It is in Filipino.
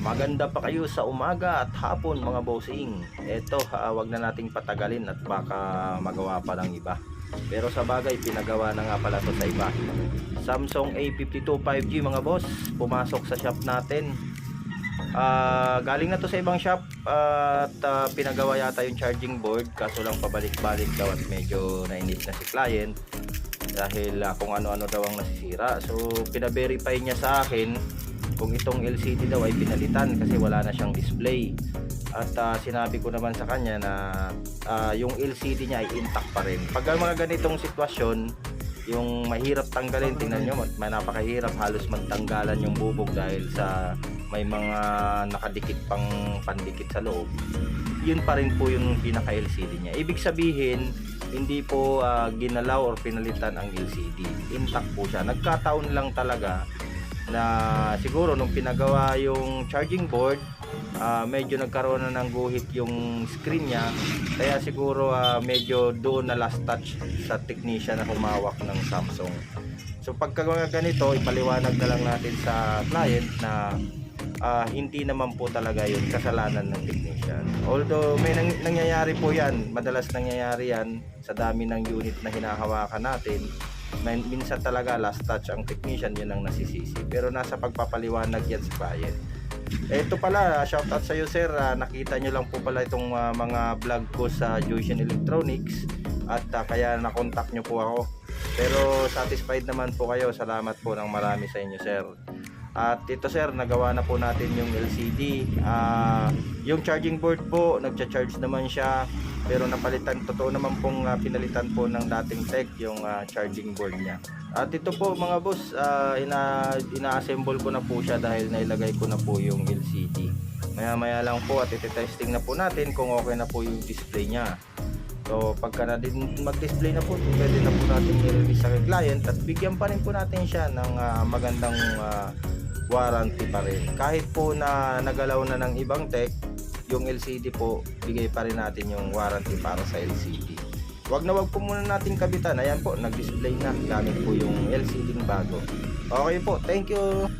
Maganda pa kayo sa umaga at hapon mga bossing. Eto, wag na nating patagalin at baka magawa pa ng iba. Pero sa bagay, pinagawa na nga pala to sa iba. Samsung A52 5G mga boss, pumasok sa shop natin. Galing na to sa ibang shop at pinagawa yata yung charging board, kaso lang pabalik-balik daw at medyo nainis na si client dahil kung ano-ano daw ang nasisira. So pina-verify niya sa akin kung itong LCD daw ay pinalitan kasi wala na siyang display. At sinabi ko naman sa kanya na yung LCD niya ay intact pa rin. Pag mga ganitong sitwasyon, yung mahirap tanggalin, tingnan nyo, napakahirap halos magtanggalan yung bubog dahil sa may mga nakadikit pang pandikit sa loob. Yun pa rin po yung pinaka LCD niya. Ibig sabihin, hindi po ginalaw or pinalitan ang LCD. Intact po siya. Nagkataon lang talaga na siguro nung pinagawa yung charging board, medyo nagkaroon na ng guhit yung screen niya, kaya siguro medyo doon na last touch sa technician na humawak ng Samsung. So pagka ganito, ipaliwanag na lang natin sa client na hindi naman po talaga yun kasalanan ng technician. Although may nangyayari po yan, madalas nangyayari yan sa dami ng unit na hinahawakan natin. Minsan talaga last touch ang technician, yun ang nasisisi, pero nasa pagpapaliwanag yan sa client. Ito pala, shoutout sa iyo sir, nakita nyo lang po pala itong mga vlog ko sa Joysian Electronics at kaya nakontak nyo po ako, pero satisfied naman po kayo. Salamat po ng marami sa inyo sir. At ito sir, nagawa na po natin yung LCD. Yung charging board po, nagcha-charge naman siya, pero napalitan, totoo naman pong pinalitan po ng dating tech yung charging board niya. At ito po mga boss, ina-assemble ko na po siya dahil nailagay ko na po yung LCD. Maya maya lang po at iti-testing na po natin kung okay na po yung display niya. So pagka na din mag-display na po, pwede na po natin i-release sa client at bigyan pa rin po natin siya ng magandang warranty pa rin. Kahit po na nagalaw na ng ibang tech, yung LCD po, bigay pa rin natin yung warranty para sa LCD. Wag po muna natin kabitan. Ayan po, nag-display na gamit po yung LCD bago. Okay po, thank you.